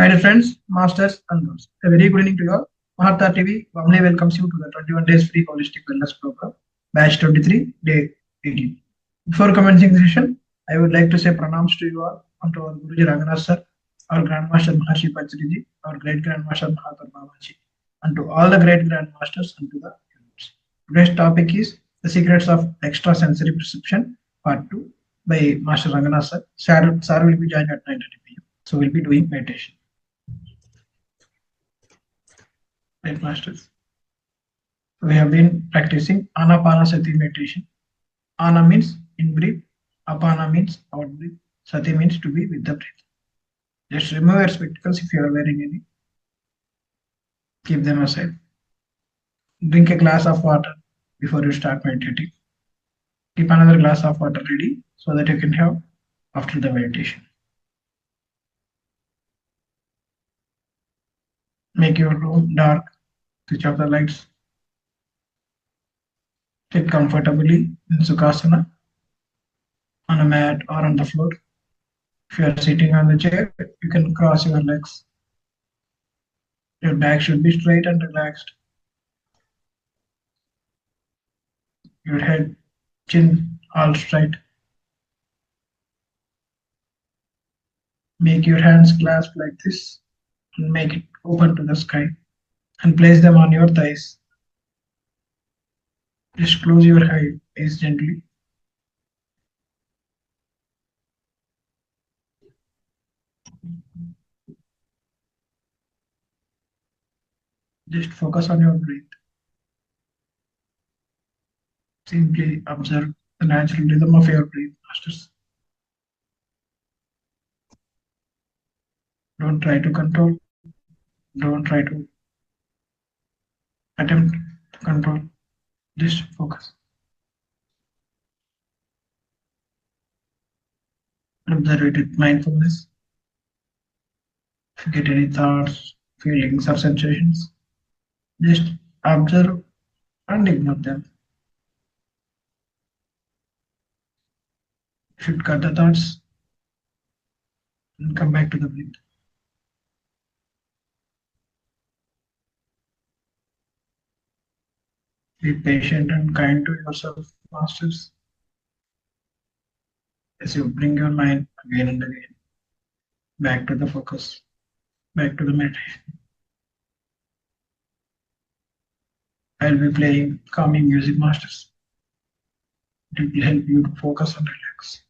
My dear friends, masters and girls, a very good evening to you all. Mahavatar TV warmly welcomes you to the 21 days free holistic wellness program, batch 23, day 18. Before commencing the session, I would like to say pranams to you all and to our Guruji Ranganath sir, our Grandmaster Maharshi Pachariji, our great Grandmaster Mahavatar Babaji, and to all the great Grandmasters and to the students. Today's topic is the secrets of extrasensory perception, part 2, by Master Ranganath sir. Sir will be joining at 9:30 p.m. So we'll be doing meditation. Right, masters. We have been practicing Anapanasati meditation. Ana means in breath, Apana means out breath, Sati means to be with the breath. Just remove your spectacles if you are wearing any. Keep them aside. Drink a glass of water before you start meditating. Keep another glass of water ready so that you can have after the meditation. Make your room dark. Switch off the lights. Sit comfortably in Sukhasana, on a mat or on the floor. If you are sitting on the chair, you can cross your legs. Your back should be straight and relaxed. Your head, chin all straight. Make your hands clasp like this and make it open to the sky and place them on your thighs. Just close your eyes gently. Just focus on your breath. Simply observe the natural rhythm of your breath, masters. Don't try to control. Don't try to attempt to control. Just focus. Observe it with mindfulness. If you get any thoughts, feelings, or sensations, just observe and ignore them. You should cut the thoughts and come back to the breath. Be patient and kind to yourself, masters, as you bring your mind again and again back to the focus, back to the meditation. I'll be playing calming music, masters. It will help you to focus and relax.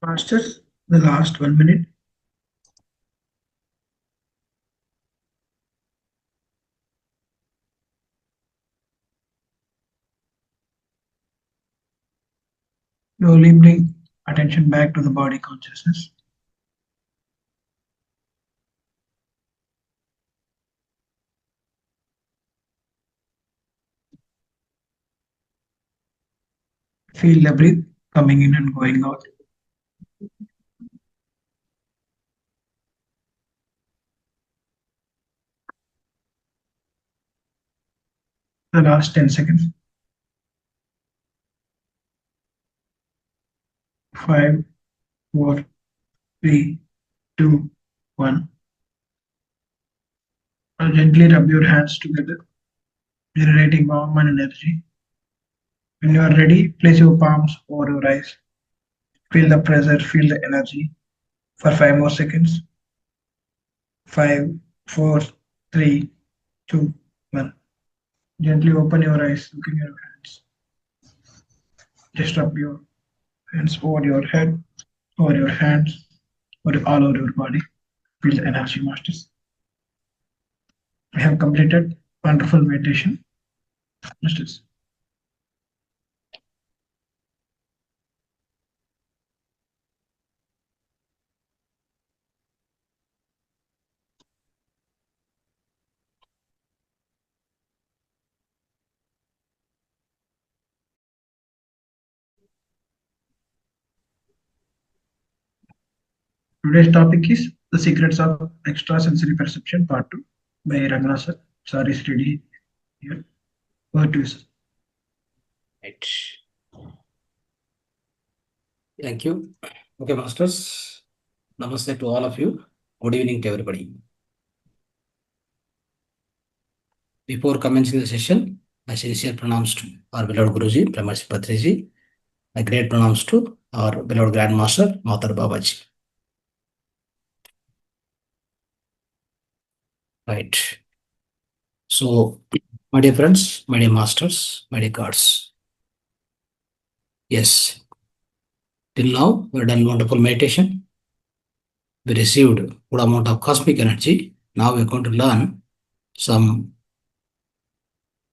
Masters, the last 1 minute. Slowly bring attention back to the body consciousness. Feel the breath coming in and going out. The last 10 seconds. 5, 4, 3, 2, 1. Now gently rub your hands together, generating warmth and energy. When you are ready, place your palms over your eyes. Feel the pressure, feel the energy for 5 more seconds. 5, 4, 3, 2, 1. Gently open your eyes, look in your hands. Just rub your hands over your head, over your hands, or all over your body. Feel the energy, masters. We have completed wonderful meditation, masters. Today's topic is The Secrets of Extrasensory Perception Part 2 by Rangana sir. Sorry, Sridi here. Over to you, sir. Right. Thank you. Okay, masters. Namaste to all of you. Good evening to everybody. Before commencing the session, my sincere pranams to our beloved Guruji, Brahmarshi Patriji. My great pranams to our beloved Grandmaster, Mahavatar Babaji. Right. So, my dear friends, my dear masters, my dear gods. Yes. Till now, we have done wonderful meditation. We received good amount of cosmic energy. Now we are going to learn some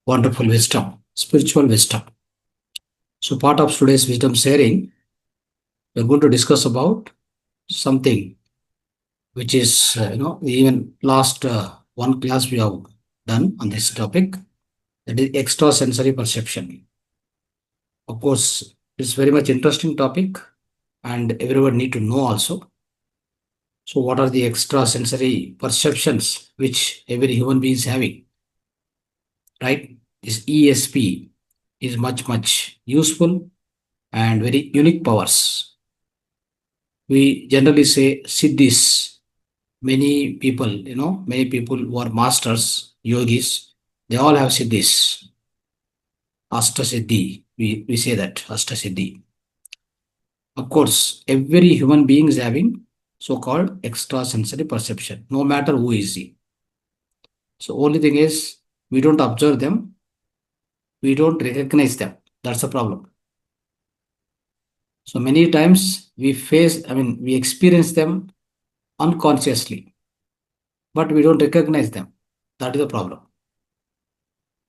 wonderful wisdom, spiritual wisdom. So part of today's wisdom sharing, we're going to discuss about something which is, even last one class we have done on this topic, that is extrasensory perception. Of course, it's very much interesting topic and everyone need to know also. So what are the extrasensory perceptions which every human being is having, right? This ESP is much useful and very unique powers. We generally say siddhis. Many people, many people who are masters, yogis, they all have siddhis. Astasiddhi, we say that, Astasiddhi. Of course, every human being is having so-called extrasensory perception, no matter who is he. So only thing is, we don't observe them, we don't recognize them. That's the problem. So many times we experience them unconsciously, but we don't recognize them. That is the problem.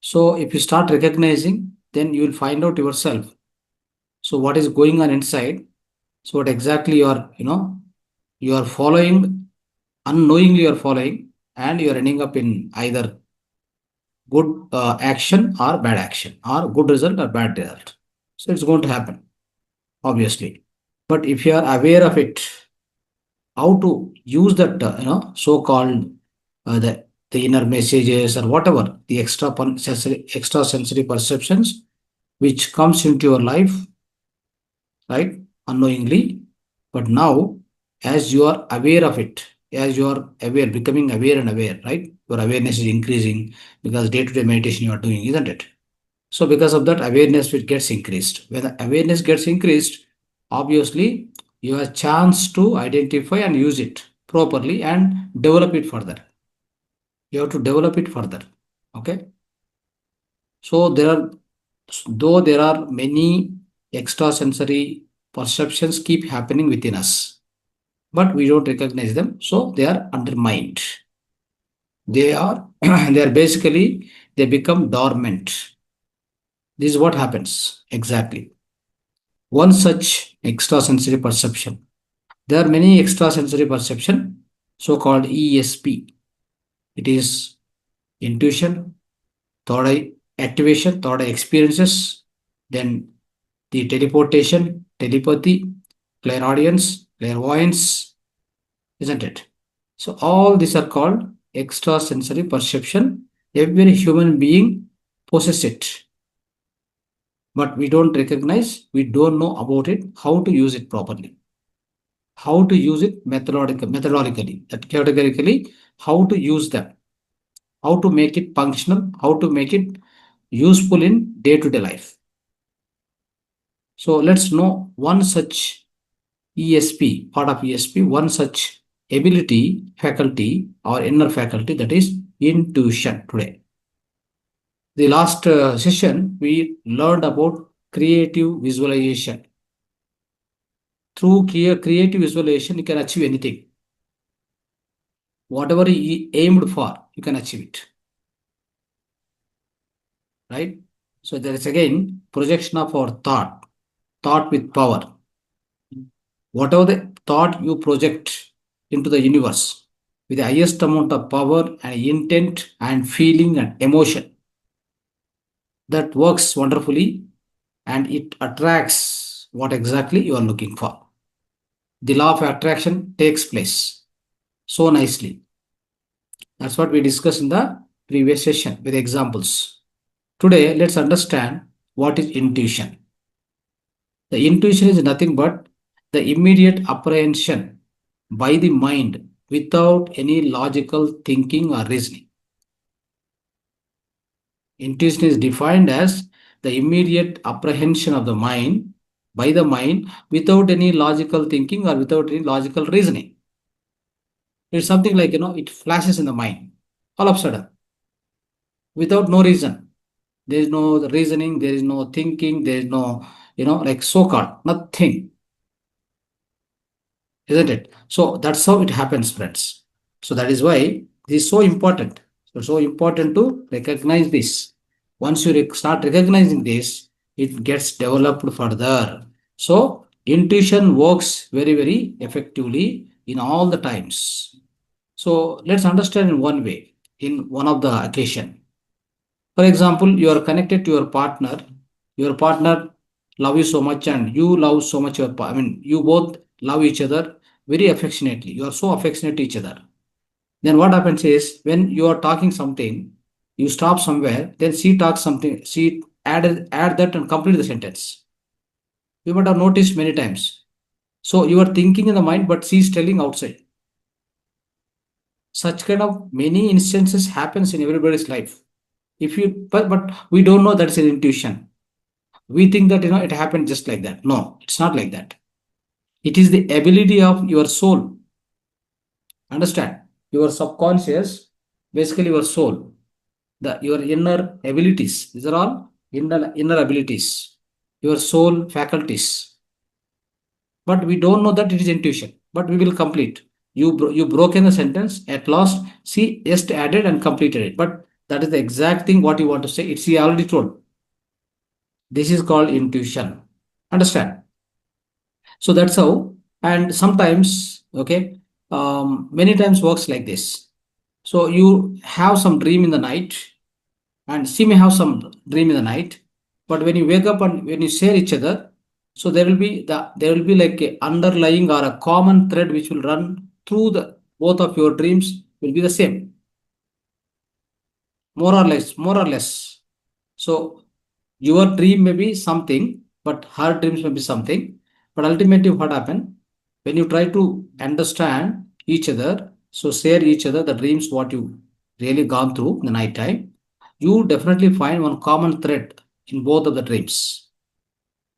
So if you start recognizing, then you will find out yourself. So what is going on inside? So what exactly you are, you are following, unknowingly you are following, and you are ending up in either good action or bad action, or good result or bad result. So it's going to happen, obviously. But if you are aware of it, how to use that, so-called the inner messages or whatever, the extrasensory perceptions which comes into your life, right, unknowingly. But now, as you are aware of it, as you are aware, becoming aware and aware, right, your awareness is increasing because day-to-day meditation you are doing, isn't it? So because of that, awareness will gets increased. When the awareness gets increased, obviously you have a chance to identify and use it properly and develop it further. You have to develop it further. Okay. So though there are many extrasensory perceptions keep happening within us, but we don't recognize them, so they are undermined. They are basically, they become dormant. This is what happens exactly. One such extrasensory perception. There are many extrasensory perception, so-called ESP. It is intuition, third eye activation, third eye experiences, then the teleportation, telepathy, clairaudience, clairvoyance, isn't it? So all these are called extrasensory perception. Every human being possesses it, but we don't recognize, we don't know about it, how to use it properly, how to use it methodologically, that categorically, how to use them, how to make it functional, how to make it useful in day-to-day life. So let's know one such ESP, part of ESP, one such ability, faculty or inner faculty, that is intuition today. The last session, we learned about creative visualization. Through creative visualization, you can achieve anything. Whatever you aimed for, you can achieve it. Right? So there is again projection of our thought with power. Whatever the thought you project into the universe with the highest amount of power and intent and feeling and emotion, that works wonderfully and it attracts what exactly you are looking for. The law of attraction takes place so nicely. That's what we discussed in the previous session with examples. Today, let's understand what is intuition. The intuition is nothing but the immediate apprehension by the mind without any logical thinking or reasoning. Intuition is defined as the immediate apprehension of the mind by the mind without any logical thinking or without any logical reasoning. It's something like, it flashes in the mind all of a sudden without no reason. There is no reasoning, there is no thinking, there is no, like so-called nothing. Isn't it? So that's how it happens, friends. So that is why this is so important. So important to recognize this. Once you start recognizing this, it gets developed further. So intuition works very, very effectively in all the times. So let's understand in one way, in one of the occasion. For example, you are connected to your partner love you so much and you love so much you both love each other very affectionately. You are so affectionate to each other. Then what happens is when you are talking something, you stop somewhere, then she talks something, she add that and complete the sentence. You might have noticed many times. So you are thinking in the mind, but she is telling outside. Such kind of many instances happens in everybody's life. But we don't know that is an intuition. We think that it happened just like that. No, it's not like that. It is the ability of your soul. Understand? Your subconscious, basically your soul, your inner abilities. These are all inner abilities. Your soul faculties. But we don't know that it is intuition. But we will complete. You broken the sentence. At last, she just added and completed it. But that is the exact thing what you want to say. It's she already told. This is called intuition. Understand? So that's how. And sometimes, okay, many times works like this. So you have some dream in the night, and she may have some dream in the night. But when you wake up and when you share each other, so there will be like a underlying or a common thread which will run through the both of your dreams will be the same, more or less. So your dream may be something, but her dreams may be something. But ultimately, what happened when you try to understand each other, so share each other the dreams what you really gone through in the night time, you definitely find one common thread in both of the dreams.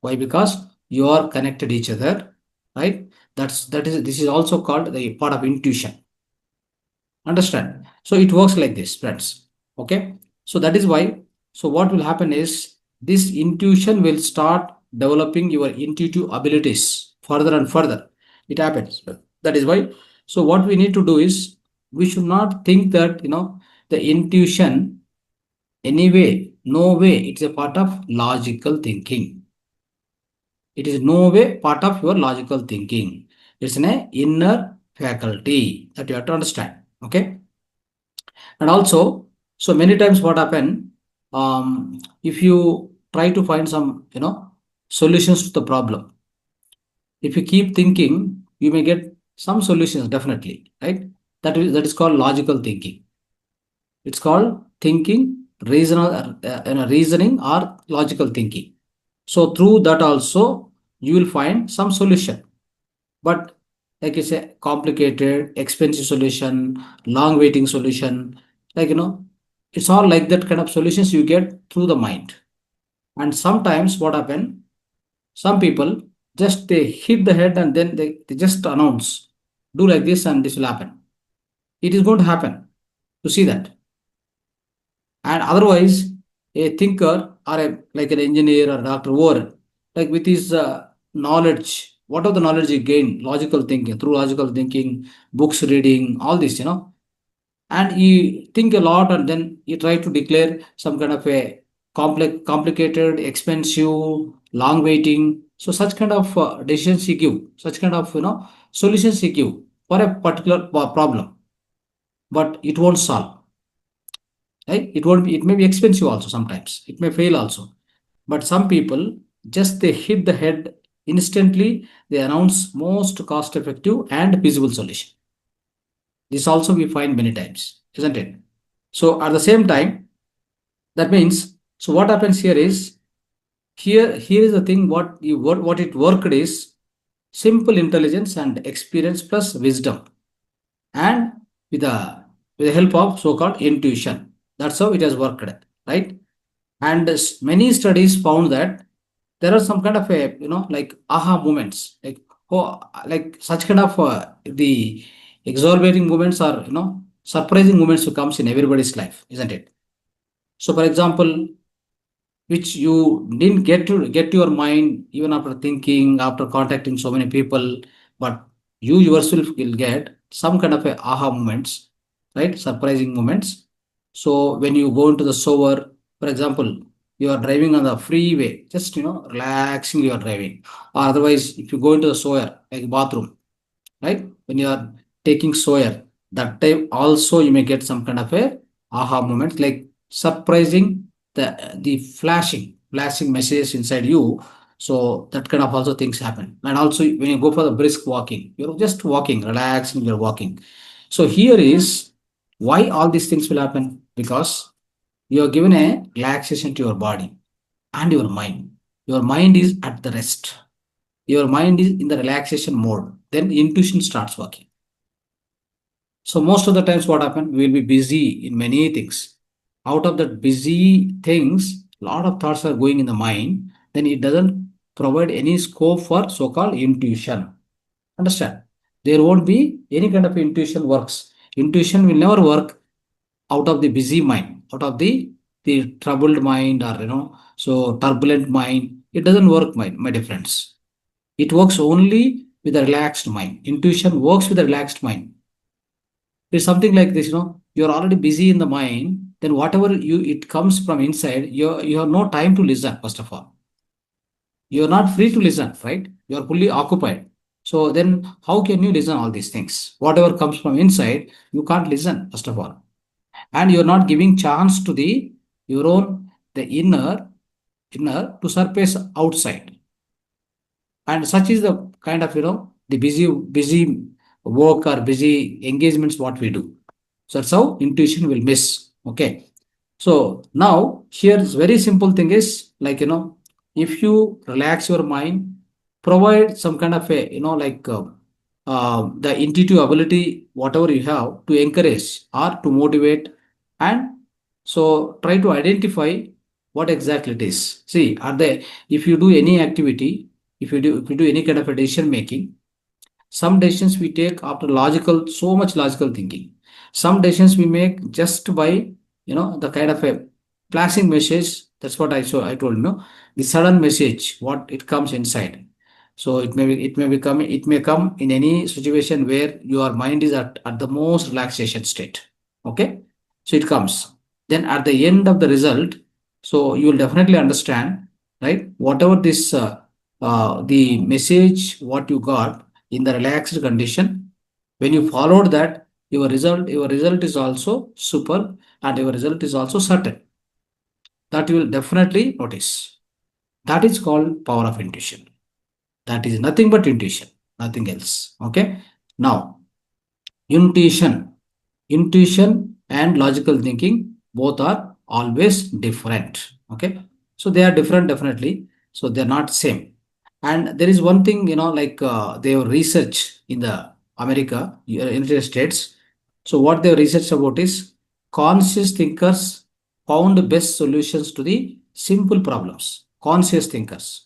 Why? Because you are connected each other, right? This is also called the part of intuition. Understand? So it works like this, friends. Okay. So that is why. So what will happen is this intuition will start developing your intuitive abilities further and further. It happens. That is why. So what we need to do is we should not think that the intuition anyway, no way, it's a part of logical thinking. It is no way part of your logical thinking. It's an inner faculty that you have to understand. Okay. And also, so many times what happen, if you try to find some, solutions to the problem, if you keep thinking, you may get some solutions definitely, right? That is called logical thinking. It's called thinking, reasoning or logical thinking. So through that also, you will find some solution. But like it's a complicated, expensive solution, long waiting solution, like it's all like that kind of solutions you get through the mind. And sometimes what happen, some people just they hit the head and then they just announce, do like this and this will happen. It is going to happen. To see that. And otherwise, a thinker or like an engineer or doctor or like with his knowledge, what of the knowledge he gained, logical thinking, through logical thinking, books reading, all this, and he think a lot and then he try to declare some kind of a complicated, expensive, long waiting. So such kind of decisions he give, such kind of solutions he give for a particular problem, but it won't solve. Right? It may be expensive also sometimes. It may fail also. But some people just they hit the head instantly, they announce most cost effective and feasible solution. This also we find many times, isn't it? So at the same time, that means, so what happens here is, here is the thing, what it worked is simple intelligence and experience plus wisdom, and with the help of so-called intuition. That's how it has worked, right? And many studies found that there are some kind of a like aha moments, like like such kind of the exhilarating moments or surprising moments who comes in everybody's life, isn't it? So for example, which you didn't get to your mind even after thinking, after contacting so many people, but you yourself will get some kind of a aha moments, right? Surprising moments. So when you go into the shower, for example, you are driving on the freeway, just relaxing you are driving. Or otherwise, if you go into the shower, like bathroom, right? When you are taking shower, that time also you may get some kind of a aha moment, like surprising the flashing messages inside you. So that kind of also things happen. And also when you go for the brisk walking, you're just walking, relaxing, you're walking. So here is why all these things will happen, because you are given a relaxation to your body and your mind. Your mind is at the rest. Your mind is in the relaxation mode. Then intuition starts working. So most of the times what happens, we will be busy in many things. Out of that busy things, a lot of thoughts are going in the mind. Then it doesn't provide any scope for so-called intuition. Understand? There won't be any kind of intuition works. Intuition will never work out of the busy mind, out of the troubled mind, or so turbulent mind. It doesn't work, my dear friends. It works only with a relaxed mind. Intuition works with a relaxed mind. It's something like this, you're already busy in the mind, then whatever it comes from inside, you have no time to listen, first of all. You're not free to listen, right? You're fully occupied. So then how can you listen all these things? Whatever comes from inside, you can't listen, first of all. And you're not giving chance to your own the inner to surface outside. And such is the kind of the busy work or busy engagements what we do. So that's how intuition will miss. Okay. So now here's very simple thing is, like if you relax your mind, provide some kind of a like the intuitive ability whatever you have to encourage or to motivate, and so try to identify what exactly it is. See, if you do any activity, if you do any kind of a decision making, some decisions we take after so much logical thinking. Some decisions we make just by the kind of a flashing message, that's what I told you, no? The sudden message, what it comes inside. So it may come in any situation where your mind is at the most relaxation state. Okay. So it comes. Then at the end of the result, so you will definitely understand, right? Whatever this the message what you got in the relaxed condition, when you followed that, your result is also super, and your result is also certain. That you will definitely notice. That is called power of intuition. That is nothing but intuition, nothing else. Okay. Now, intuition, intuition and logical thinking both are always different. Okay. So they are different definitely. So they're not same. And there is one thing, like they have research in the America, United States. So what they have researched about is conscious thinkers found best solutions to the simple problems. Conscious thinkers.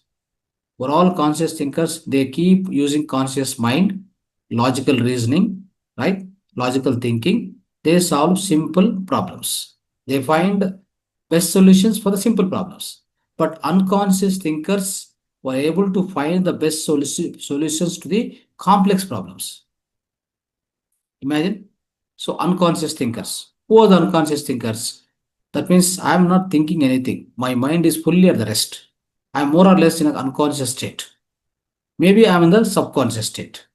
For all conscious thinkers, they keep using conscious mind, logical reasoning, right? Logical thinking. They solve simple problems. They find best solutions for the simple problems. But unconscious thinkers were able to find the best solutions to the complex problems. Imagine. So, unconscious thinkers. Who are the unconscious thinkers? That means I am not thinking anything. My mind is fully at the rest. I am more or less in an unconscious state. Maybe I'm in the subconscious state.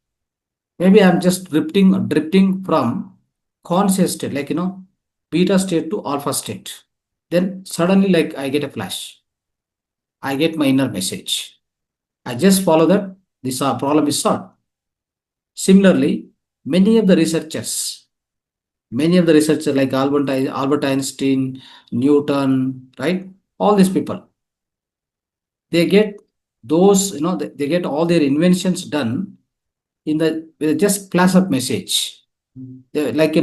Maybe I'm just drifting from conscious state, like beta state to alpha state. Then suddenly, like I get a flash. I get my inner message. I just follow that. This problem is solved. Similarly, many of the researchers like Albert Einstein, Newton, right? All these people, they get those, they get all their inventions done in the with just flash of message. Like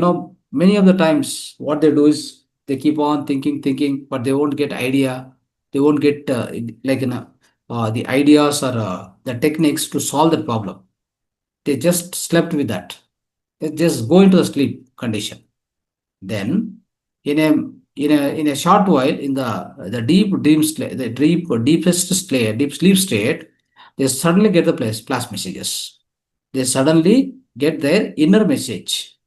many of the times what they do is they keep on thinking, but they won't get idea. They won't get like the ideas or the techniques to solve the problem. They just slept with that. They just go into the sleep condition. Then in a short while, in the deep sleep state, they suddenly get the flash messages. They suddenly get their inner message,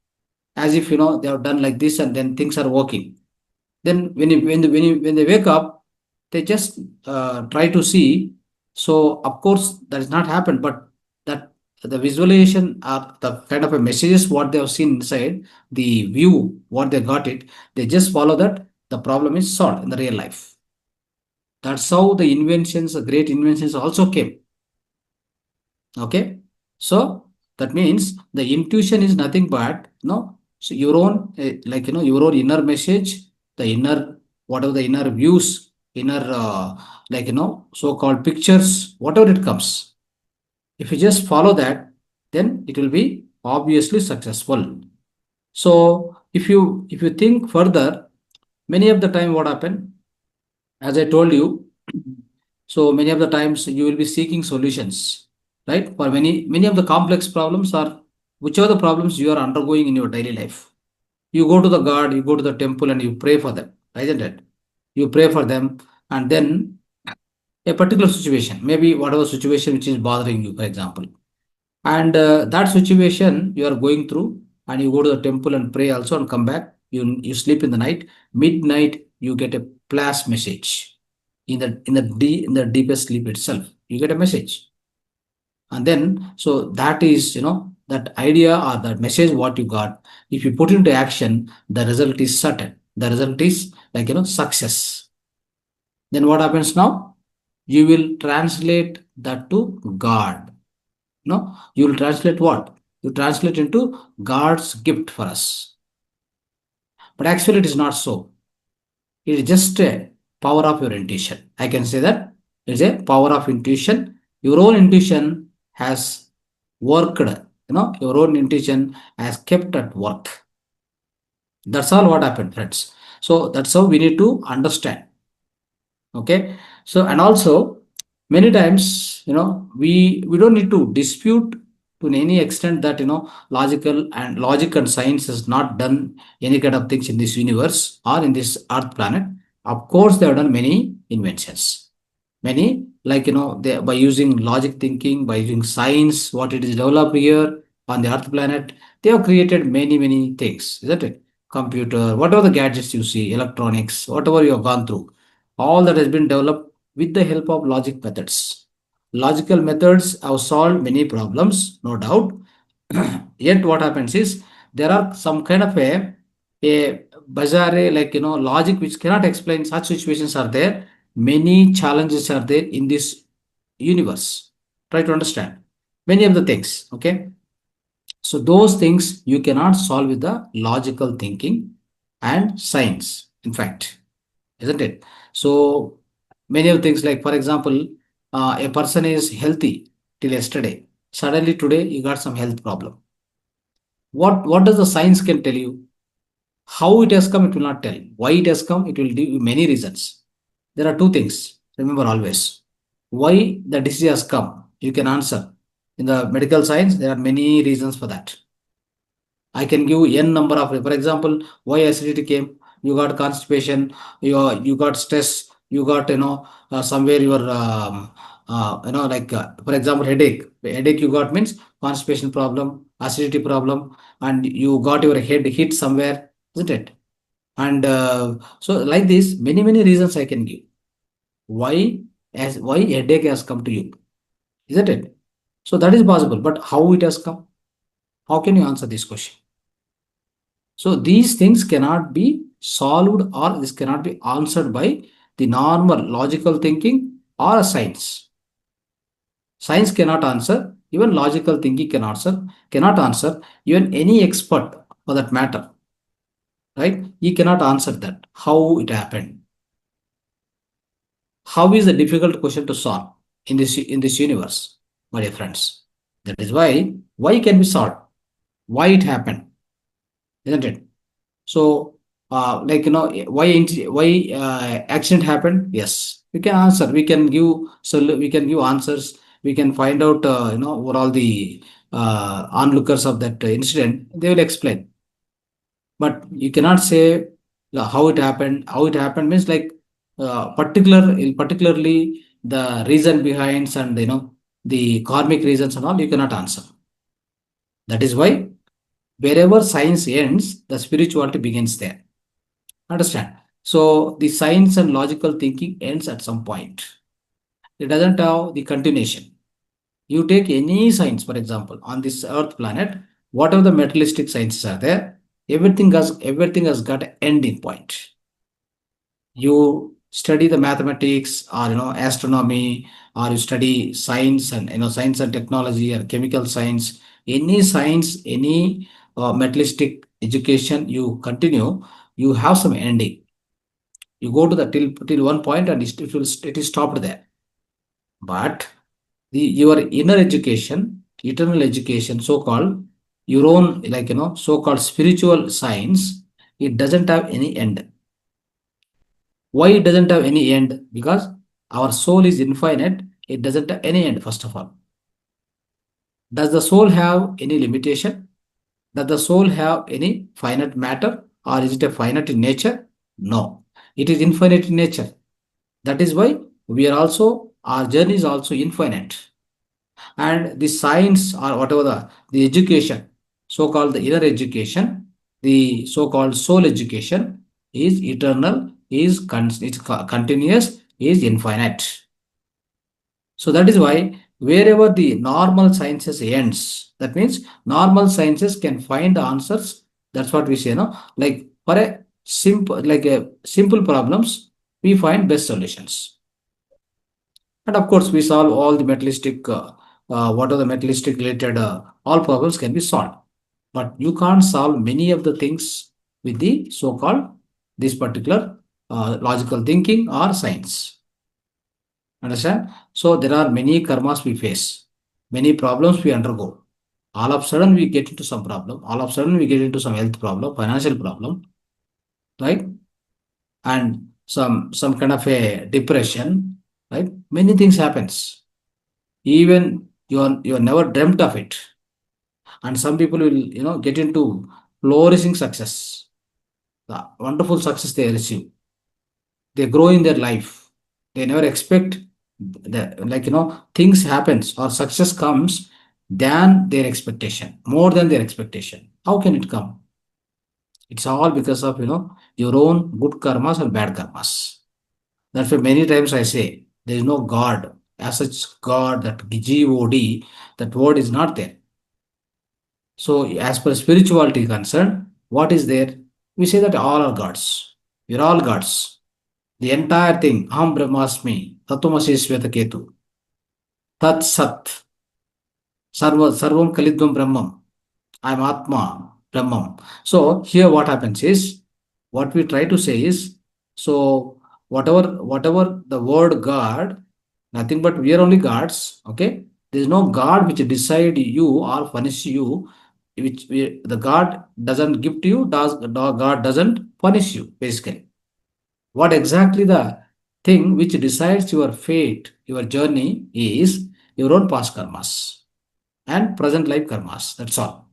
as if they have done like this, and then things are working. Then when they wake up, they just try to see. So of course that has not happened, but that the visualization or the kind of a messages what they have seen inside the view, what they got it, they just follow that. The problem is solved in the real life. That's how the inventions, the great inventions also came. Okay. So that means the intuition is nothing but so your own your own inner message, the inner whatever the inner views, inner so-called pictures, whatever it comes. If you just follow that, then it will be obviously successful. So if you think further, many of the time what happen, as I told you, so many of the times you will be seeking solutions, right? For many of the complex problems, or whichever the problems you are undergoing in your daily life. You go to the God, you go to the temple, and you pray for them, isn't it? You pray for them, and then a particular situation, maybe whatever situation which is bothering you, for example, and that situation you are going through, and you go to the temple and pray also, and come back. You sleep in the night. Midnight, you get a flash message in the deepest sleep itself. You get a message, and then so that is that idea or that message what you got. If you put into action, the result is certain. The result is like success. Then what happens now? You will translate that to God. No, you will translate what? You translate into God's gift for us. But actually, it is not so. It is just a power of your intuition. I can say that it is a power of intuition. Your own intuition has worked. Your own intuition has kept at work. That's all what happened, friends. So that's how we need to understand. Okay. So and also many times we don't need to dispute to any extent that logic and science has not done any kind of things in this universe or in this earth planet. Of course, they have done many inventions. Many, like, by using logic thinking, by using science, what it is developed here on the Earth planet, they have created many, many things, isn't it? Computer, whatever the gadgets you see, electronics, whatever you have gone through, all that has been developed with the help of logic methods. Logical methods have solved many problems, no doubt. Yet, what happens is there are some kind of a bizarre, like, logic which cannot explain such situations are there. Many challenges are there in this universe. Try to understand many of the things. Okay. So those things you cannot solve with the logical thinking and science, in fact, isn't it? So many of things, like, for example, a person is healthy till yesterday. Suddenly today you got some health problem. What does the science can tell you? How it has come, it will not tell. Why it has come, it will give you many reasons. There are two things. Remember always. Why the disease has come, you can answer. In the medical science, there are many reasons for that. I can give n number of, for example, why acidity came. You got constipation. You got stress. You got, somewhere your like, for example, headache. The headache you got means constipation problem, acidity problem, and you got your head hit somewhere, isn't it? And so, like this, many reasons I can give. Why headache has come to you, isn't it? So that is possible, but how it has come? How can you answer this question? So these things cannot be solved, or this cannot be answered by the normal logical thinking or a science. Science cannot answer, even logical thinking cannot answer, even any expert for that matter, right? He cannot answer that. How it happened? How is a difficult question to solve in this universe, my dear friends? That is why can be solved? Why it happened, isn't it? So, like, why accident happened? Yes, we can answer. We can give, so we can give answers. We can find out, what all the onlookers of that incident, they will explain. But you cannot say how it happened. How it happened means, like, particularly the reason behind, and the karmic reasons and all, you cannot answer. That is why wherever science ends, the spirituality begins there. Understand? So the science and logical thinking ends at some point. It doesn't have the continuation. You take any science, for example, on this Earth planet, whatever the materialistic sciences are there, everything has got an ending point. You study the mathematics, or astronomy, or you study science and science and technology, or chemical science, any science, any materialistic education you continue, you have some ending. You go to the till one point, and it is stopped there. But your inner education, eternal education, so called, your own, like, so called spiritual science, it doesn't have any end. Why it doesn't have any end? Because our soul is infinite. It doesn't have any end, first of all. Does the soul have any limitation? Does the soul have any finite matter, or is it a finite in nature? No, it is infinite in nature. That is why our journey is also infinite. And the science, or whatever the education, so-called the inner education, the so-called soul education, is eternal, it's continuous, is infinite. So that is why wherever the normal sciences ends, that means normal sciences can find answers. That's what we say, like, for a simple problems, we find best solutions. And of course, we solve all the materialistic, what are the materialistic related, all problems can be solved. But you can't solve many of the things with the so-called this particular logical thinking or science. Understand? So there are many karmas we face, many problems we undergo. All of a sudden we get into some problem. All of a sudden we get into some health problem, financial problem, right? And some kind of a depression, right? Many things happens. Even you're never dreamt of it. And some people will, get into flourishing success, the wonderful success they receive. They grow in their life. They never expect things happens or success comes than their expectation, more than their expectation. How can it come? It's all because of your own good karmas or bad karmas. That's why many times I say there is no God as such. God, that God, that word is not there. So as per spirituality concerned, what is there? We say that all are gods. We're all gods. The entire thing, Aham Brahmasmi, Tatumasi Svetaketu, Tat Sat, Sarvam Kalidvam Brahmam, I'm Atma, Brahmam. So here what happens is, what we try to say is, so whatever the word God, nothing but we are only gods, okay? There is no God which decide you or punish you, the God doesn't give to you, God doesn't punish you, basically. What exactly the thing which decides your fate, your journey is your own past karmas and present life karmas. That's all.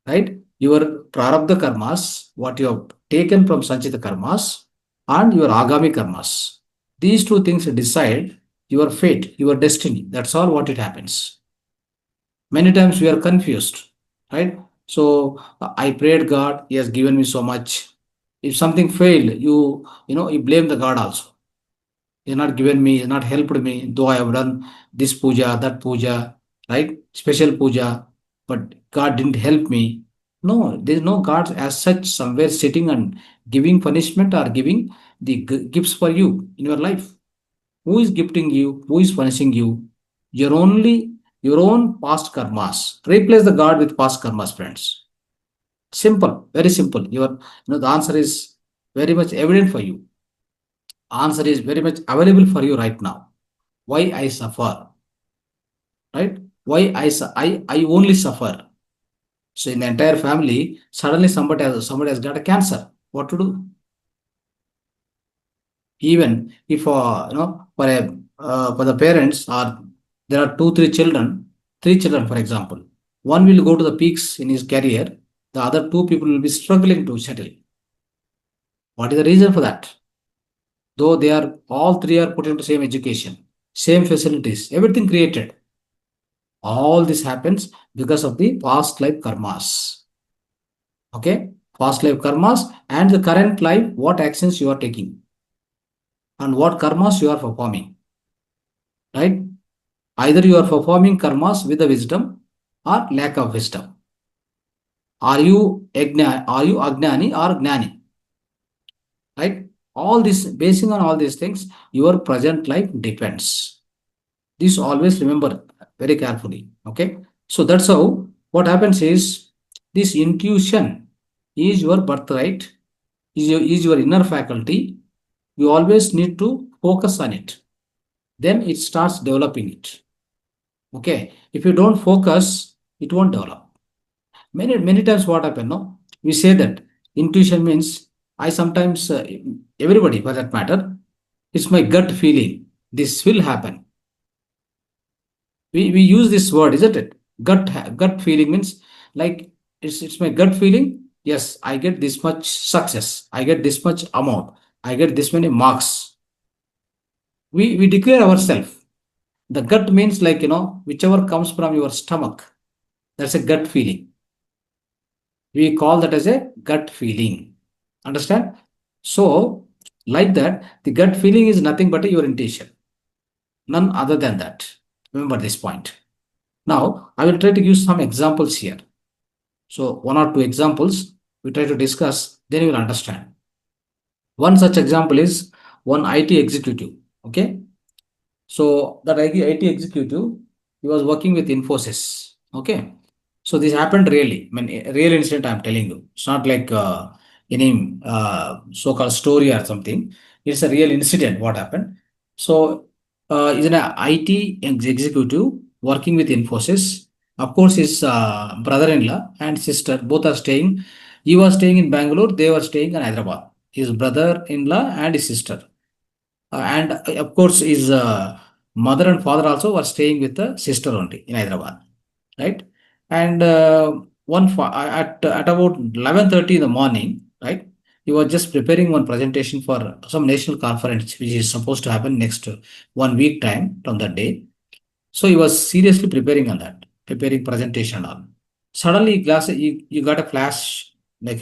Right? Your prarabdha karmas, what you have taken from sanchita karmas, and your agami karmas. These two things decide your fate, your destiny. That's all what it happens. Many times we are confused, right? So I prayed God, He has given me so much. If something failed, you blame the God also. He has not given me, he has not helped me, though I have done this puja, that puja, right? Special puja, but God didn't help me. No, there is no God as such somewhere sitting and giving punishment or giving the gifts for you in your life. Who is gifting you? Who is punishing you? Your own past karmas. Replace the God with past karmas, friends. Simple, very simple. The answer is very much evident for you. Answer is very much available for you right now. Why I suffer? Right? Why I only suffer? So in the entire family, suddenly somebody has got a cancer. What to do? Even if for the parents, or there are 2 3 children, 3 children for example, one will go to the peaks in his career, the other 2 people will be struggling to settle. What is the reason for that? Though they are all 3 are put into same education, same facilities, everything created. All this happens because of the past life karmas. Okay, past life karmas and the current life, what actions you are taking and what karmas you are performing. Right? Either you are performing karmas with the wisdom or lack of wisdom. Are you Agnani or Gnani? Right? All this, basing on all these things, your present life depends. This always remember very carefully. Okay. So that's how what happens is, this intuition is your birthright, is your inner faculty. You always need to focus on it. Then it starts developing it. Okay. If you don't focus, it won't develop. Many times what happen, no? We say that intuition means, I sometimes, everybody for that matter, it's my gut feeling. This will happen. We use this word, isn't it? Gut feeling means, like, it's my gut feeling. Yes, I get this much success. I get this much amount. I get this many marks. We declare ourselves. The gut means, like, whichever comes from your stomach. That's a gut feeling. We call that as a gut feeling. Understand? So, like that, the gut feeling is nothing but your intuition. None other than that. Remember this point. Now, I will try to give some examples here. So, 1 or 2 examples we try to discuss, then you will understand. One such example is one IT executive. Okay. So, that IT executive, he was working with Infosys. Okay. So, this happened really. I mean, a real incident I'm telling you. It's not like any so-called story or something. It's a real incident what happened. So, he's an IT executive working with Infosys. Of course, his brother-in-law and sister both are staying. He was staying in Bangalore. They were staying in Hyderabad. His brother-in-law and his sister. And of course, his mother and father also were staying with the sister only in Hyderabad. Right? And at about 11:30 in the morning, right? he was just preparing one presentation for some national conference, which is supposed to happen next 1 week time from that day. So he was seriously preparing on that, preparing presentation and all. Suddenly, you got a flash, like,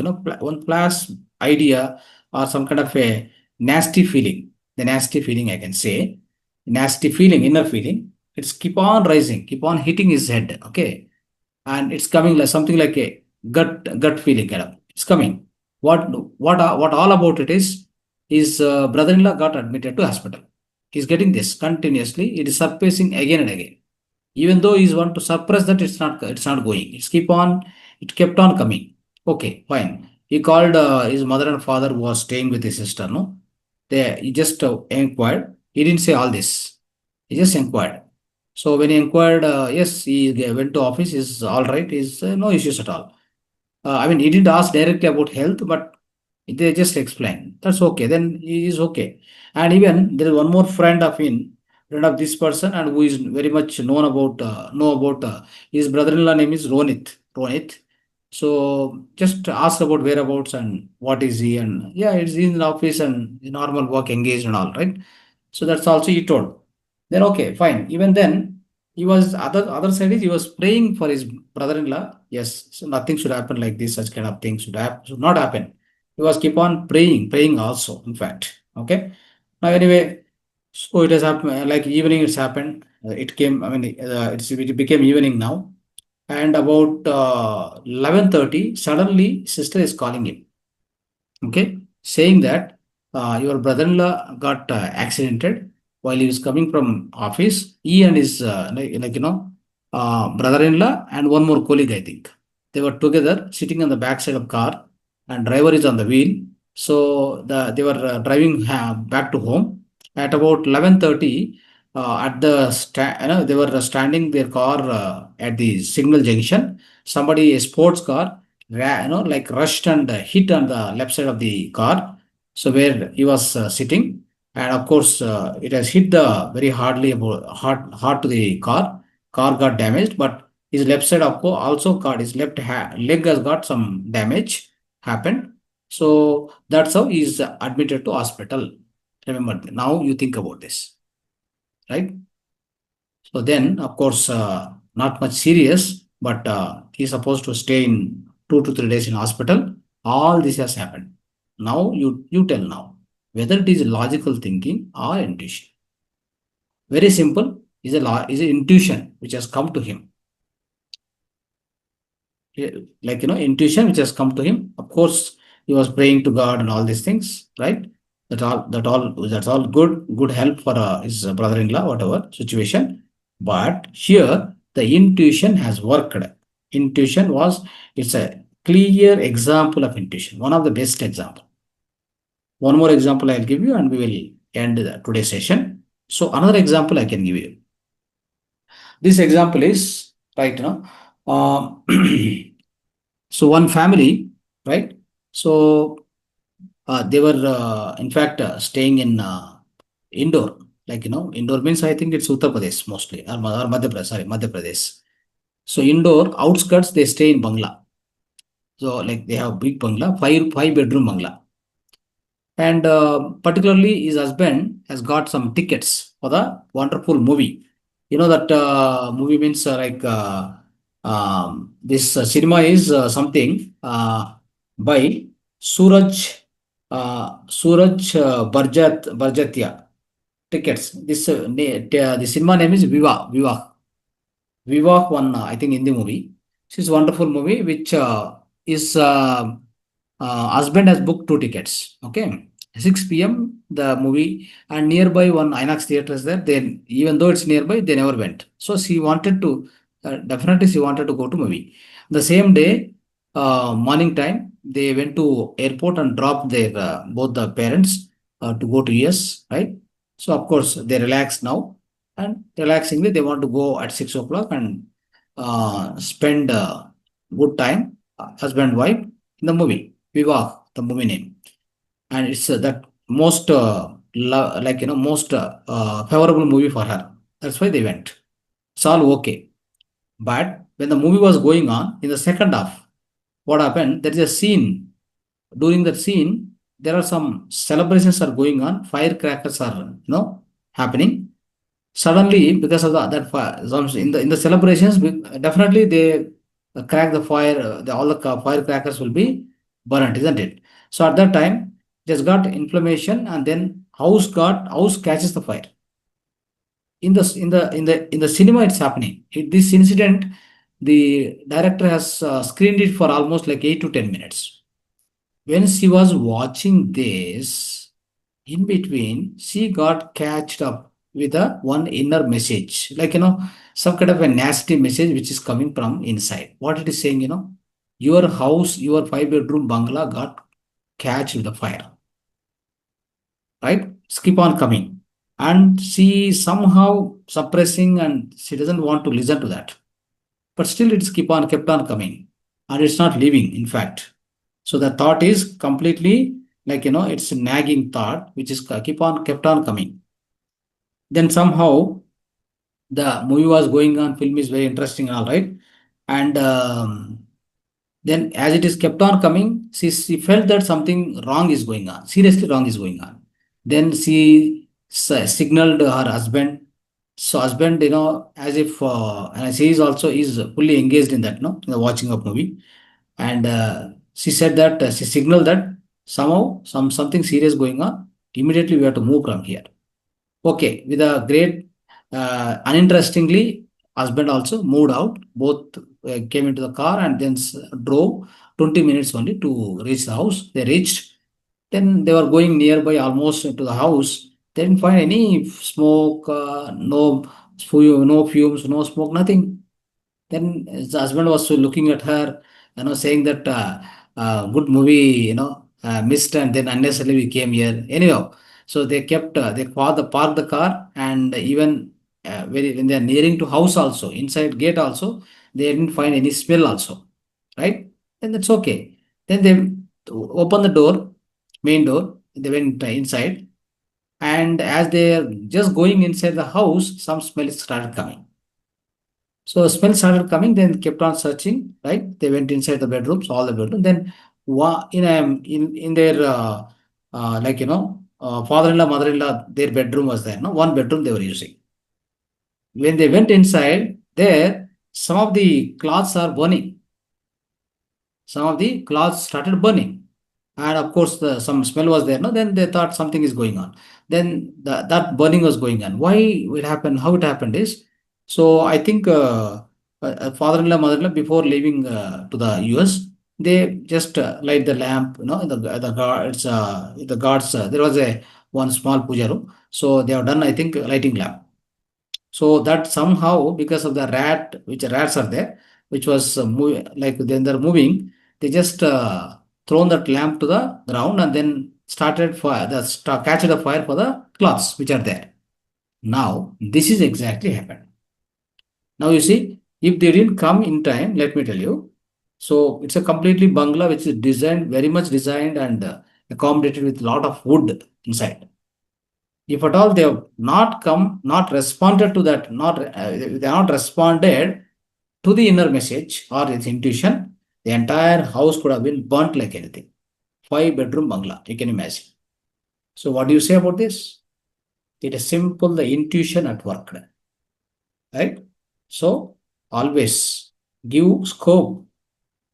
one flash idea or some kind of a nasty feeling. The nasty feeling, I can say, nasty feeling, inner feeling. It's keep on rising, keep on hitting his head. Okay, and it's coming like something like a gut feeling kind of. It's coming. What all about it is his brother-in-law got admitted to hospital. He's getting this continuously. It is surfacing again and again. Even though he's want to suppress that, it's not going. It kept on coming. Okay, fine. He called his mother and father who was staying with his sister. No, he just inquired. He didn't say all this. He just inquired. So when he inquired, yes, he went to office. Is all right. Is no issues at all. I mean, he didn't ask directly about health, but they just explained. That's okay. Then he is okay. And even there is one more friend of this person, and who is very much know about his brother-in-law name is Ronit. Ronit. So just ask about whereabouts and what is he, and yeah, it's in the office and the normal work engaged and all right. So that's also he told. Then okay, fine. Even then, he was other side is he was praying for his brother-in-law. Yes, so nothing should happen like this. Such kind of things should not happen. He was keep on praying also. In fact, okay. Now anyway, so it has happened. Like evening, it's happened. It came. I mean, it became evening now, and about 11:30, suddenly sister is calling him. Okay, saying that your brother-in-law got accidented while he was coming from office. He and his brother-in-law and one more colleague, I think, they were together sitting on the backside of car, and driver is on the wheel. So they were driving back to home at about 11:30. At the they were standing their car at the signal junction. Somebody, a sports car, like rushed and hit on the left side of the car. So where he was sitting, and of course, it has hit the very hard to the car. Car got damaged, but his left side of course also got his leg has got some damage happened. So that's how he's admitted to hospital. Remember, now you think about this, right? So then, of course, not much serious, but he's supposed to stay in 2 to 3 days in hospital. All this has happened. Now you tell now whether it is logical thinking or intuition. Very simple. Is a intuition which has come to him. Like intuition which has come to him. Of course, he was praying to God and all these things, right? That's all good help for his brother-in-law, whatever situation. But here the intuition has worked. It's a clear example of intuition, one of the best example. One more example I'll give you, and we will end today's session. So another example I can give you. This example is right now. So one family, right? So they were in fact staying in Indore. Like Indore means I think it's Uttar Pradesh mostly, or Madhya Pradesh. Sorry, Madhya Pradesh. So Indore outskirts, they stay in Bangla. So like they have big Bangla, five bedroom Bangla. And particularly his husband has got some tickets for the wonderful movie. You know that movie means this cinema is something by Barjatia tickets. The cinema name is Vivah one, I think, in the movie. This is a wonderful movie which is husband has booked 2 tickets. Okay, 6 p.m. the movie, and nearby one INOX theater is there. Then even though it's nearby, they never went. So she wanted to definitely she wanted to go to movie. The same day, morning time, they went to airport and dropped their both the parents to go to US. Right. So of course they relax now, and relaxingly they want to go at 6 o'clock and spend good time, husband wife, in the movie Vivah, the movie name, and it's that most most favorable movie for her. That's why they went. It's all okay. But when the movie was going on in the second half, what happened? There is a scene. During that scene, there are some celebrations are going on, firecrackers are happening. Suddenly, because of that fire, in the celebrations, definitely they crack the fire. All the firecrackers will be burnt, isn't it? So at that time, just got inflammation, and then house catches the fire. In the cinema, it's happening. This incident, the director has screened it for almost like 8 to 10 minutes. When she was watching this, in between, she got catched up with a one inner message, like some kind of a nasty message which is coming from inside. What it is saying, your house, your 5 bedroom bungalow got catched with the fire, right? Keep on coming. And she somehow suppressing and she doesn't want to listen to that. But still it's kept on coming. And it's not leaving, in fact. So the thought is completely like it's a nagging thought which is kept on coming. Then somehow the movie was going on, film is very interesting, all right. And then as it is kept on coming, she felt that something wrong is going on, seriously wrong is going on. Then she signaled her husband. So husband, as if and she is fully engaged in that, in the watching of movie. And she said that she signaled that somehow something serious going on. Immediately we have to move from here. Okay, with a great uninterestingly, husband also moved out. Both came into the car and then drove 20 minutes only to reach the house. They reached. Then they were going nearby almost to the house. They didn't find any smoke, no fumes, no smoke, nothing. Then his husband was looking at her, saying that good movie, missed, and then unnecessarily we came here. Anyhow, so they parked the car, and even when they are nearing to house also, inside gate also, they didn't find any smell also, right? Then that's okay. Then they opened the door, main door. They went inside, and as they are just going inside the house, some smell started coming. So smell started coming, then kept on searching, right? They went inside the bedrooms, all the bedrooms. Then in their father-in-law, mother-in-law, their bedroom was there. No, one bedroom they were using. When they went inside, there some of the cloths are burning. Some of the cloths started burning, and of course some smell was there. No, then they thought something is going on. Then that burning was going on. Why it happened? How it happened is, so I think father-in-law, mother-in-law, before leaving to the US, they just light the lamp. The guards, there was a one small puja room, so they have done, I think, lighting lamp. So that somehow, because of the which rats are there, which was like then they're moving, they just thrown that lamp to the ground and then started fire, catch the fire for the cloths which are there. Now this is exactly happened. Now you see, if they didn't come in time, let me tell you. So it's a completely bungalow which is designed, very much designed and accommodated with a lot of wood inside. If at all they have not come, not responded to that, they are not responded to the inner message or its intuition, the entire house could have been burnt like anything. 5 bedroom bungalow, you can imagine. So what do you say about this? It is simple, the intuition at work, right? So always give scope,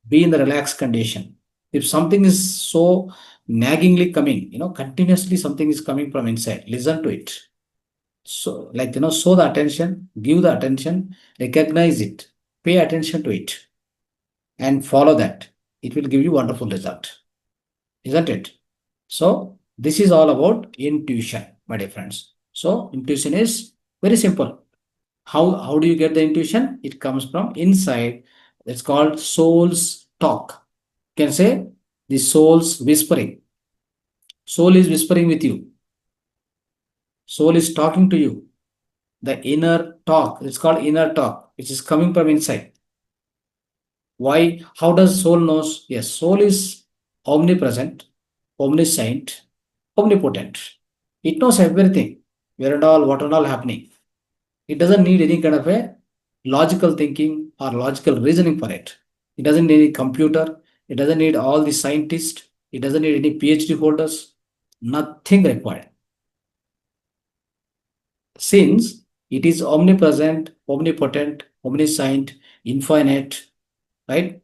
be in the relaxed condition. If something is so naggingly coming, continuously something is coming from inside, listen to it. So show the attention, give the attention, recognize it, pay attention to it, and follow that. It will give you wonderful result, isn't it? So this is all about intuition, my dear friends. So intuition is very simple. How do you get the intuition? It comes from inside. It's called soul's talk. You can say the soul's whispering. Soul is whispering with you. Soul is talking to you. The inner talk, it's called inner talk, which is coming from inside. Why? How does soul knows? Yes, soul is omnipresent, omniscient, omnipotent. It knows everything, where and all, what and all happening. It doesn't need any kind of a logical thinking or logical reasoning for it. It doesn't need a computer. It doesn't need all the scientists. It doesn't need any PhD holders, nothing required. Since it is omnipresent, omnipotent, omniscient, infinite, right?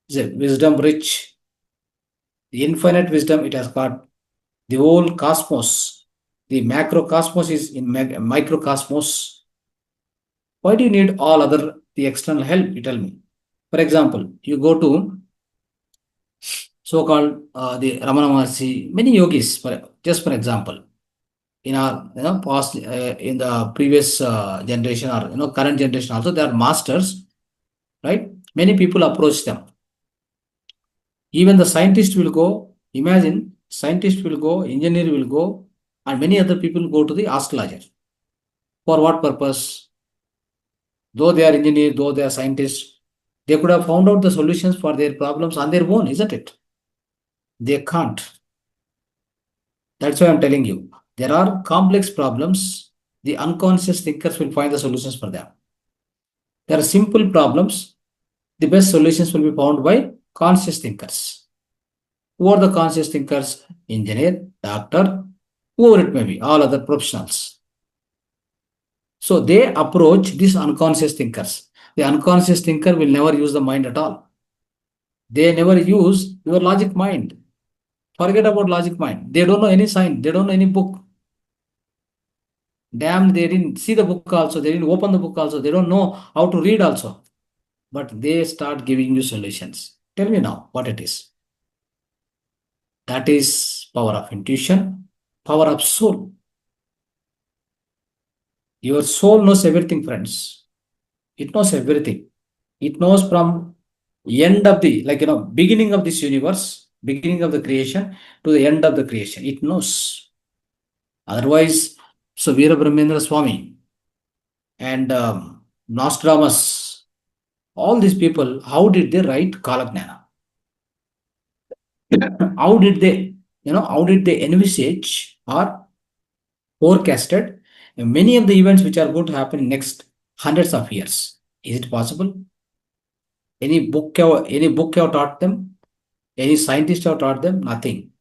It's a wisdom rich. The infinite wisdom it has got. The whole cosmos, the macrocosmos is in microcosmos. Why do you need all other the external help? You tell me. For example, you go to so-called the Ramana Maharshi, many yogis, just for example, in our past, in the previous generation or current generation also, they are masters, right? Many people approach them. Even the scientist will go. Imagine, scientist will go, engineer will go, and many other people go to the astrologer. For what purpose? Though they are engineers, though they are scientists, they could have found out the solutions for their problems on their own, isn't it? They can't. That's why I'm telling you. There are complex problems. The unconscious thinkers will find the solutions for them. There are simple problems. The best solutions will be found by conscious thinkers. Who are the conscious thinkers? Engineer, doctor, whoever it may be, all other professionals. So they approach these unconscious thinkers. The unconscious thinker will never use the mind at all. They never use your logic mind. Forget about logic mind. They don't know any science. They don't know any book. Damn, they didn't see the book also. They didn't open the book also. They don't know how to read also. But they start giving you solutions. Tell me now what it is. That is power of intuition, power of soul. Your soul knows everything, friends. It knows everything. It knows from end of the, beginning of this universe, beginning of the creation to the end of the creation. It knows. Otherwise, so Veera Brahmendra Swami and Nostradamus, all these people, how did they write Kalagnana? How did they, how did they envisage or forecasted many of the events which are going to happen in next hundreds of years? Is it possible? Any book have taught them? Any scientist have taught them? Nothing.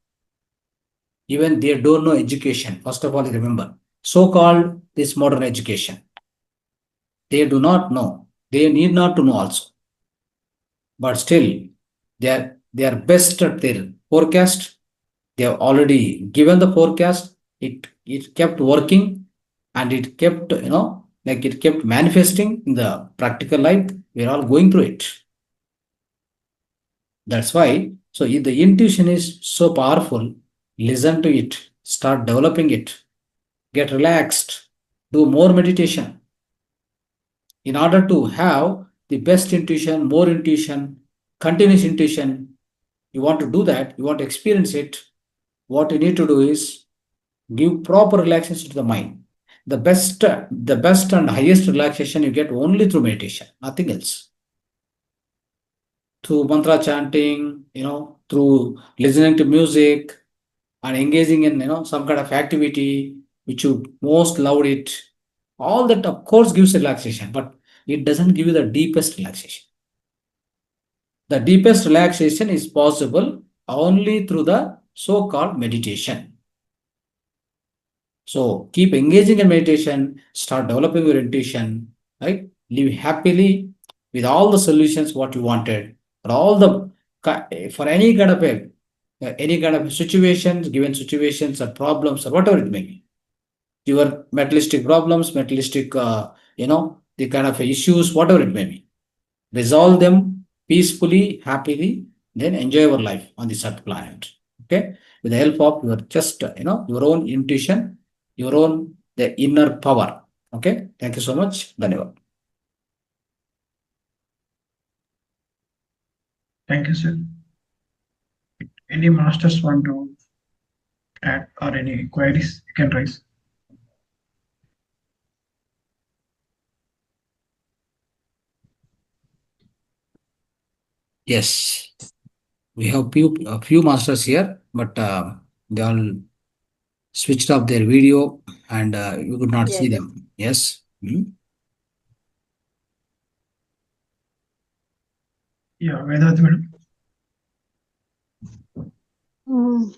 Even they don't know education. First of all, remember, so-called this modern education. They do not know. They need not to know also. But still, they are best at their forecast. They have already given the forecast. It kept working, and it kept, it kept manifesting in the practical life. We're all going through it. That's why, so if the intuition is so powerful, listen to it, start developing it, get relaxed, do more meditation. In order to have the best intuition, more intuition, continuous intuition, you want to do that, you want to experience it, what you need to do is give proper relaxation to the mind. The best and highest relaxation you get only through meditation, nothing else. Through mantra chanting, through listening to music and engaging in, some kind of activity which you most loved it. All that, of course, gives relaxation, but it doesn't give you the deepest relaxation. The deepest relaxation is possible only through the so-called meditation. So keep engaging in meditation, start developing your intuition, right? Live happily with all the solutions what you wanted, for all the for any kind of situations, given situations or problems or whatever it may be. Your materialistic problems, materialistic, the kind of issues, whatever it may be. Resolve them peacefully, happily, then enjoy your life on this earth planet. Okay? With the help of your just, your own intuition, your own, the inner power. Okay? Thank you so much. Dhanyavad. Thank you, sir. Any masters want to add or any queries you can raise? Yes. We have a few masters here, but they all switched off their video and you could not see Yes. them. Yes. Yeah, Vedavati madam. Mm.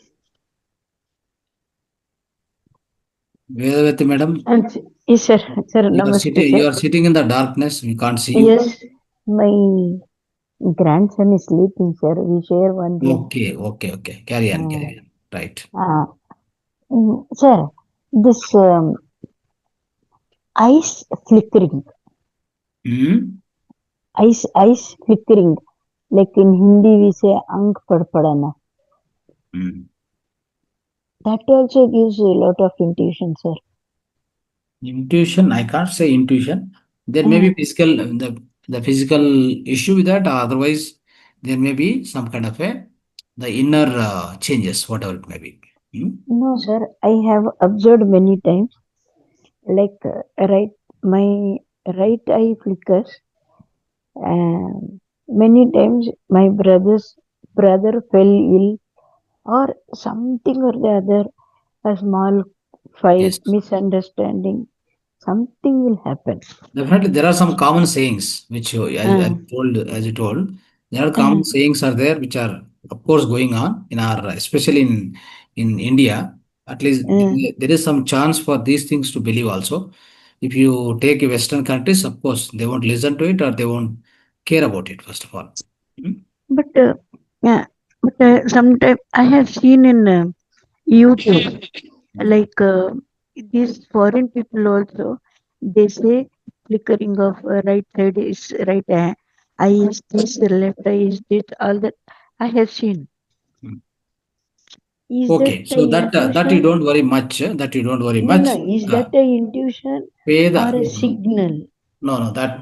Vedavati madam, Yes, sir. Sir, namaste, you sir. are sitting in the darkness. We can't see you. Yes, my grandson is sleeping, sir. We share one room. Okay. Carry on. Right. Sir, this ice flickering, Hmm? ice flickering, like in Hindi we say ang padpadana. Hmm. That also gives a lot of intuition, sir. Intuition, I can't say intuition. There may be the physical issue with that. Otherwise, there may be some kind of the inner changes, whatever it may be. Hmm? No, sir. I have observed many times, like my right eye flickers. Many times my brother fell ill or something or the other, a small fight, Yes. misunderstanding, something will happen. Definitely, there are some common sayings which, Uh, as you told, there are uh, common sayings are there which are, of course, going on in our, especially in India. At least uh, there is some chance for these things to believe also. If you take Western countries, of course, they won't listen to it or they won't care about it. First of all. Hmm? but yeah, but sometimes I have seen in YouTube, like these foreign people also, they say flickering of right side is right eye is this, left eye is this, all that I have seen. Hmm. Is that Okay, a so that you intuition? don't worry much. That you don't worry No, no. much. Is Uh, that a intuition pay the or a signal? No, that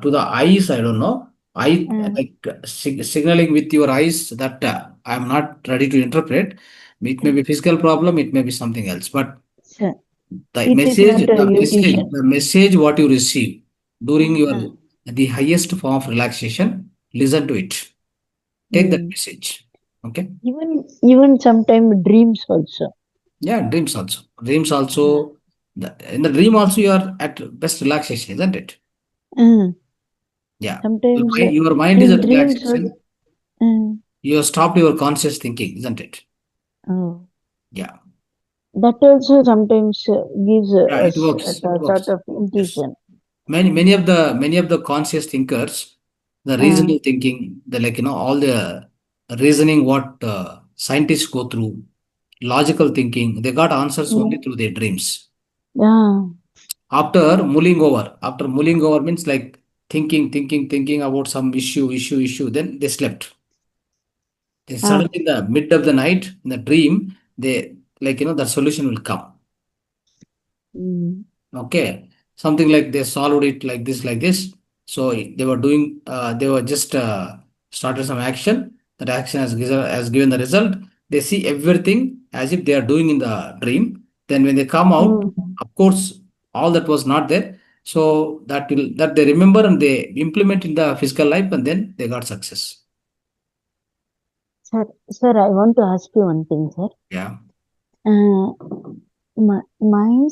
to the eyes, I don't know. I Uh, like signaling with your eyes that I'm not ready to interpret. It may be physical problem, it may be something else. But sir, the it is message, not a intuition. what you receive during your Uh, the highest form of relaxation, listen to it. Take that mm. message. Okay. Even sometimes dreams also. Yeah, dreams also. Dreams Uh, also. In the dream also you are at best relaxation, isn't it? uh, Yeah. Sometimes Your mind is in at dreams also. relaxation. Uh, You have stopped your conscious thinking, isn't it? oh. Yeah. That also sometimes gives Yeah, it us works. It a sort works. of Yes. intuition. Many of the conscious thinkers, the Uh, reasoning thinking, the all the reasoning what scientists go through, logical thinking, they got answers only mm, through their dreams. yeah. After mulling over means like thinking about some issue, then they slept. Then Uh, suddenly in the mid of the night, in the dream, they the solution will come. mm, Okay, something like they solved it like this. So they were just started some action. That action has given the result. They see everything as if they are doing in the dream. Then when they come out, mm. of course, all that was not there. So that they remember and they implement in the physical life, and then they got success. Sir, I want to ask you one thing, sir. Yeah. Uh, mine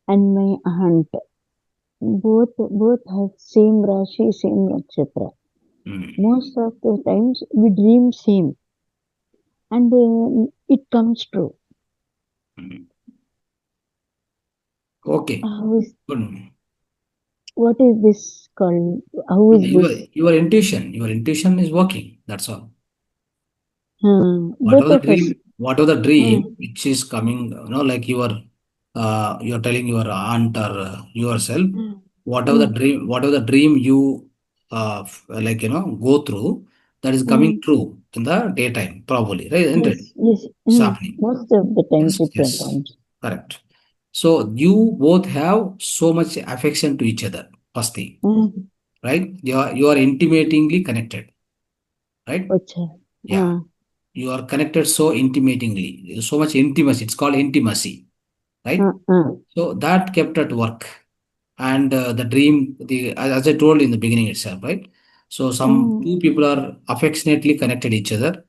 and my aunt both have same Rashi, same Nakshatra. Mm. Most of the times we dream same, and it comes true. Mm. Okay. How is Good. what is this called? How is Your this? your intuition is working. That's all. Both of us. Whatever the Uh, dream which is coming, like you're telling your aunt or yourself, uh, uh, whatever the dream you go through, that is coming uh, true in the daytime, probably, right? Isn't it? yes. It's happening. Most of the times Yes, it yes, happens. correct. So you both have so much affection to each other, first thing, Uh, right? You are intimately connected, right? Acha. Yeah. You are connected so intimately, so much intimacy. It's called intimacy, right? Uh, uh, So that kept at work. And the dream, as I told in the beginning itself, right? So some uh, two people are affectionately connected each other.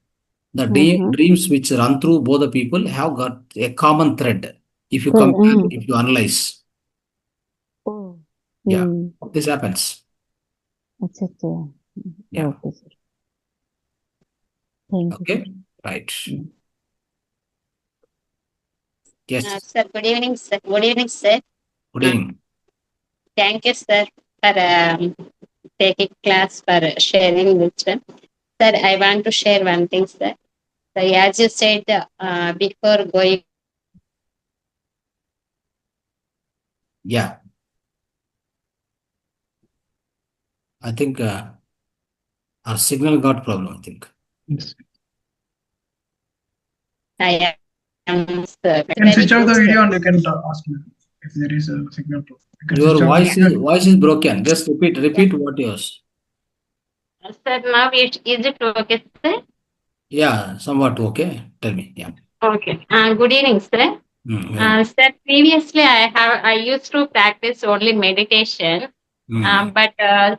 The uh, dreams which run through both the people have got a common thread. If you Third, compare, if you analyze, oh. yeah, Hmm. this happens. Acha, acha. Yeah. Okay, sir. Thank you, sir. Okay. Right. Yes. Sir, good evening, sir. Good evening, sir. Good evening. Thank you, sir, for taking class, for sharing wisdom. Sir, I want to share one thing, sir. So, as you said, before going, Yeah. I think our signal got problem, I think. Yes. I am, sir. You can switch off the video and you can ask me if there is a signal problem. You can Your switch off the video. voice is broken. Just repeat what yours. Sir, now is it okay, sir? Yeah, somewhat okay. Tell me. Yeah. Okay. Good evening, sir. Mm, Sir, previously I used to practice only meditation. mm. But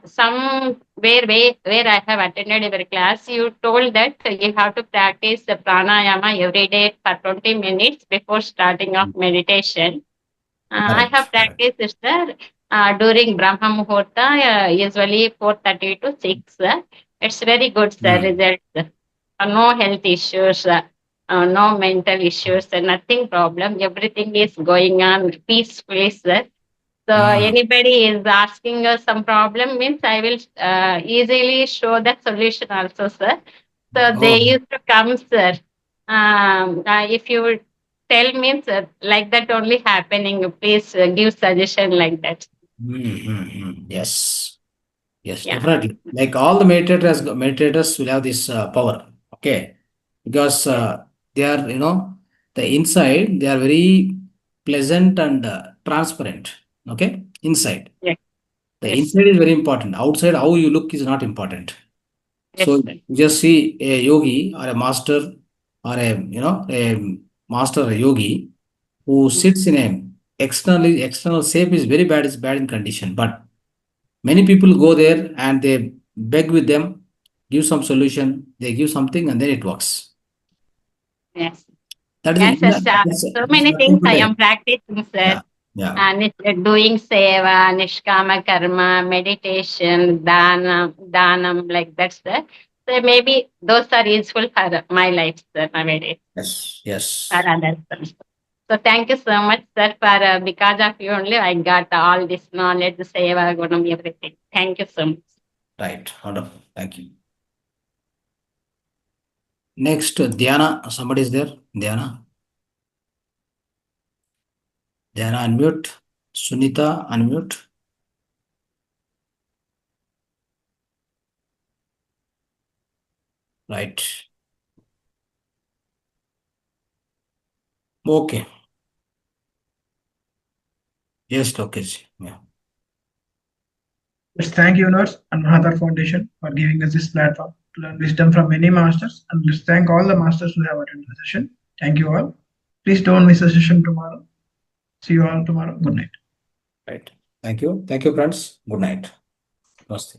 somewhere where I have attended your class, you told that you have to practice the pranayama every day for 20 minutes before starting of meditation. I Correct. have Correct. practiced, sir, during Brahma Muhurta, usually 4:30 to 6. It's very good, sir, Mm. results. No health issues, no mental issues, nothing problem. Everything is going on peacefully, sir. So anybody is asking us some problem means I will easily show the solution also, sir. So they Oh. used to come, sir. If you would tell me, sir, like that only happening, please give suggestion like that. Yes. Yes, Yeah. definitely. Like all the meditators will have this power. Okay. Because they are, the inside, they are very pleasant and transparent. Okay. Inside. Yes. The Yes. inside is very important. Outside, how you look is not important. Yes, So sir. you just see a yogi or a master or a master or a yogi who sits in a external shape is very bad, is bad in condition. But many people go there and they beg with them, give some solution, they give something and then it works. Yes. That is Yes, sir. So many things nothing but I am practicing, sir. yeah. And doing seva, nishkama karma, meditation, dhanam, like that, sir. So maybe those are useful for my life, sir, nowadays, Yes. for others. So thank you so much, sir, for because of you only I got all this knowledge, seva, gunam, everything. Thank you so much. Right. Wonderful. Thank you. Next, Dhyana. Somebody is there? Dhyana, unmute. Sunita, unmute. Right. Okay. Yes, Lokesh. Yeah. Let's thank Universe and Mahavatar Foundation for giving us this platform to learn wisdom from many masters. And let's thank all the masters who have attended the session. Thank you all. Please don't miss the session tomorrow. See you all tomorrow. Good night. Right. Thank you. Thank you, friends. Good night. Namaste.